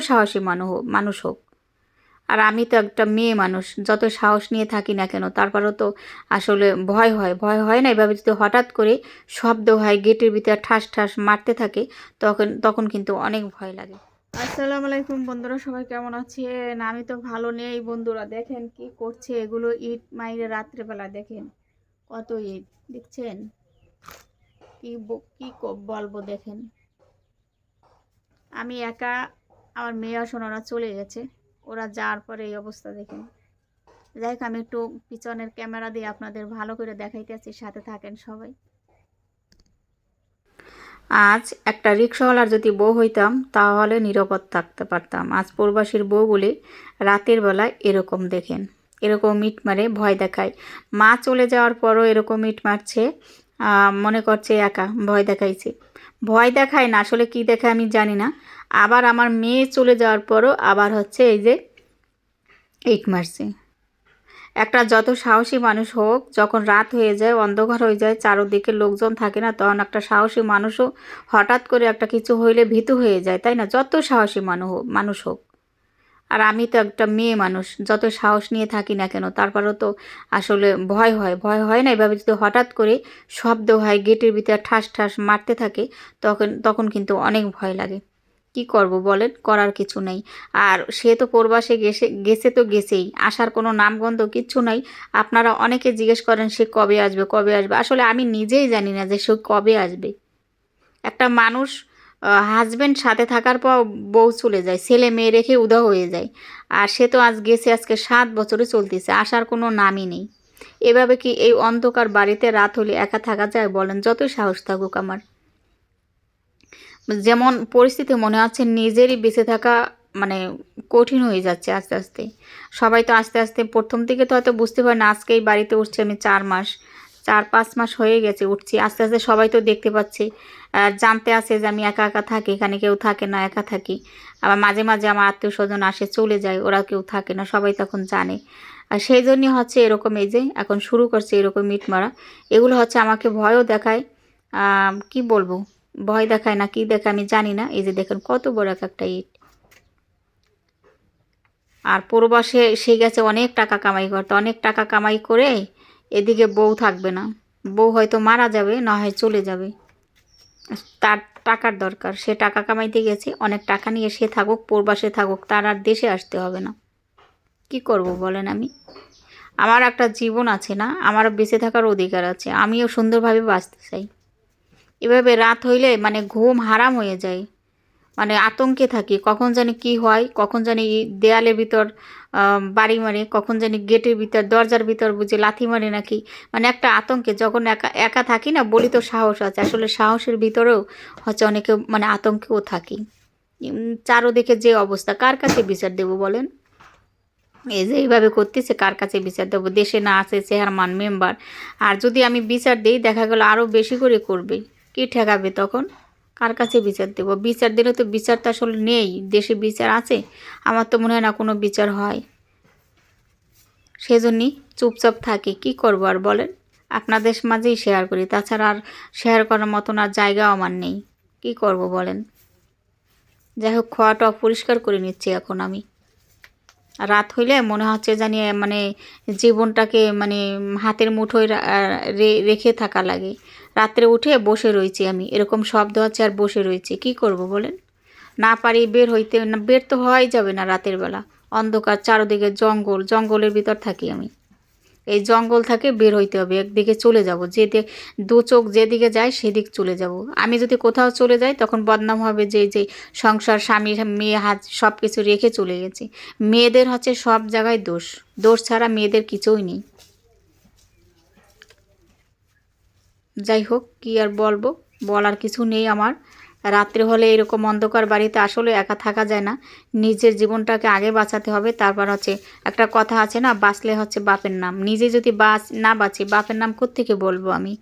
সাহসী মানুষ হোক। আর আমি তো একটা মেয়ে মানুষ, যত সাহস নিয়ে থাকি না কেন তারপরেও তো আসলে ভয় হয় না। এভাবে যদি হঠাৎ করে শব্দ হয়, গেটের ভিতরে ঠাস ঠাস মারতে থাকে, তখন কিন্তু অনেক ভয় লাগে। আসসালামু আলাইকুম বন্ধুরা, সবাই কেমন আছেন? আমি তো ভালো নেই বন্ধুরা। দেখেন কি করছে এগুলো, ইট মাইরে রাত্রেবেলা দেখেন কত ইট দেখছেন, কি বলবো দেখেন। আমি একা, আমার মেয়ে সোনারা চলে গেছে, ওরা যাওয়ার পরে এই অবস্থা দেখেন। যাই হোক, আমি একটু পিছনের ক্যামেরা দিয়ে আপনাদের ভালো করে দেখাইতেছি, সাথে থাকেন সবাই। আজ একটা রিক্সাওয়ালার যদি বউ হইতাম তাহলে নিরাপদ থাকতে পারতাম। আজ প্রবাসীর বউ বলে রাতের বেলায় এরকম দেখেন, এরকম ইট মারে, ভয় দেখায়। মা চলে যাওয়ার পরও এরকম ইট মারছে, মনে করছে একা, ভয় দেখাইছে। ভয় দেখায় না, আসলে কি দেখায় আমি জানি না। আবার আমার মেয়ে চলে যাওয়ার পরও আবার হচ্ছে এই যে ইট মারছে। একটা যত সাহসী মানুষ হোক, যখন রাত হয়ে যায়, অন্ধকার হয়ে যায়, চারদিকে লোকজন থাকে না, তখন একটা সাহসী মানুষও হঠাৎ করে একটা কিছু হইলে ভীতু হয়ে যায়, তাই না? যত সাহসী মানুষ হোক। আর আমি তো একটা মেয়ে মানুষ, যত সাহস নিয়ে থাকি না কেন তারপরেও তো আসলে ভয় হয় না। এভাবে যদি হঠাৎ করে শব্দ হয়, গেটের ভিতরে ঠাস ঠাস মারতে থাকে, তখন কিন্তু অনেক ভয় লাগে। কি করব বলেন, করার কিছু নেই। আর সে তো প্রবাসে গেছে তো গেছেই, আসার কোনো নামগন্ধ কিচ্ছু নাই। আপনারা অনেকে জিজ্ঞেস করেন সে কবে আসবে কবে আসবে, আসলে আমি নিজেই জানি না যে সে কবে আসবে। একটা মানুষ হাজবেন্ড সাথে থাকার পর বউ চলে যায়, ছেলে মেয়ে রেখে উধাও হয়ে যায়। আর সে তো আজ গেছে, আজকে 7 বছরে চলতেছে, আসার কোনো নামই নেই। এভাবে কি এই অন্ধকার বাড়িতে রাত হলে একা থাকা যায় বলেন? যতই সাহস থাকুক আমার, যেমন পরিস্থিতি মনে হচ্ছে নিজেরই বেঁচে থাকা মানে কঠিন হয়ে যাচ্ছে আস্তে আস্তে। সবাই তো আস্তে আস্তে, প্রথম দিকে তো হয়তো বুঝতে পারে না। আজকেই বাড়িতে উঠছি আমি 4 মাস, 4-5 মাস হয়ে গেছে উঠছি, আস্তে আস্তে সবাই তো দেখতে পাচ্ছে, জানতে আছে যে আমি একা একা থাকি, এখানে কেউ থাকে না, একা থাকি। আবার মাঝে মাঝে আমার আত্মীয় স্বজন আসে চলে যায়, ওরা কেউ থাকে না, সবাই তখন জানে। আর সেই জন্যই হচ্ছে এরকম, এই যে এখন শুরু করছে এরকম ইট মারা। এগুলো হচ্ছে আমাকে ভয়ও দেখায়, কি বলবো, ভয় দেখায় না কি দেখায় আমি জানি না। এই যে দেখেন কত বড় একটা ইট। আর প্রবাসে সে গেছে অনেক টাকা কামাই করতে, অনেক টাকা কামাই করে এদিকে বউ থাকবে না, বউ হয়তো মারা যাবে, না হয় চলে যাবে। তার টাকার দরকার, সে টাকা কামাইতে গেছে, অনেক টাকা নিয়ে সে থাকুক, প্রবাসে থাকুক, তার আর দেশে আসতে হবে না। কি করব বলেন আমি? আমার একটা জীবন আছে না, আমার বেঁচে থাকার অধিকার আছে, আমিও সুন্দরভাবে বাঁচতে চাই। এভাবে রাত হইলে মানে ঘুম হারাম হয়ে যায়, মানে আতঙ্কে থাকি, কখন জানি কি হয়, কখন জানি দেয়ালের ভিতর বাড়ি মারে, কখন জানি গেটের ভিতর দরজার ভিতর বুঝে লাথি মারে নাকি, মানে একটা আতঙ্কে। যখন একা একা থাকি না, বলি তো সাহস আছে, আসলে সাহসের ভিতরেও হচ্ছে অনেকে মানে আতঙ্কেও থাকি। চারোদিকে যে অবস্থা, কার কাছে বিচার দেব বলেন? এই যে এইভাবে করতেছে, কার কাছে বিচার দেবো? দেশে না আছে চেয়ারম্যান মেম্বার, আর যদি আমি বিচার দিই দেখা গেল আরও বেশি করে করবে, কি ঠেকাবে তখন? কার কাছে বিচার দেব? বিচার দিলে তো বিচার তো আসলে নেই, দেশে বিচার আছে? আমার তো মনে হয় না কোনো বিচার হয়। সেজন্যই চুপচাপ থাকি, কি করবো আর বলেন? আপনাদের মাঝেই শেয়ার করি, তাছাড়া আর শেয়ার করার মতন আর জায়গাও আমার নেই। কি করব বলেন? যাই হোক, খাওয়াটা পরিষ্কার করে নিচ্ছি এখন আমি। রাত হইলে মনে হচ্ছে জানি মানে জীবনটাকে মানে হাতের মুঠোয় রেখে থাকা লাগে। রাত্রে উঠে বসে রয়েছি আমি, এরকম শব্দ হচ্ছে আর বসে রয়েছি, কি করব বলেন? না পারি বের হইতে, না বের তো হওয়াই যাবে না রাতের বেলা, অন্ধকার, চারদিকে জঙ্গল, জঙ্গলের ভিতর থাকি আমি। এই জঙ্গল থেকে বের হইতে হবে, একদিকে চলে যাব, দু চোখ যেদিকে যায় সেদিক চলে যাব। আমি যদি কোথাও চলে যাই তখন বদনাম হবে যে যে সংসার, স্বামী মেয়ে হাত সব কিছু রেখে চলে গেছে। মেয়েদের হচ্ছে সব জায়গায় দোষ, দোষ ছাড়া মেয়েদের কিছুই নেই। যাই হোক, কি আর বলবো, বলার কিছু নেই আমার। রাত্রে হলে এরকম অন্ধকার বাড়িতে আসলে একা থাকা যায় না, নিজের জীবনটাকে আগে বাঁচাতে হবে। তারপর হচ্ছে একটা কথা আছে না, বাঁচলে হচ্ছে বাপের নাম, নিজে যদি না বাঁচি বাপের নাম কোত্থেকে বলবো আমি?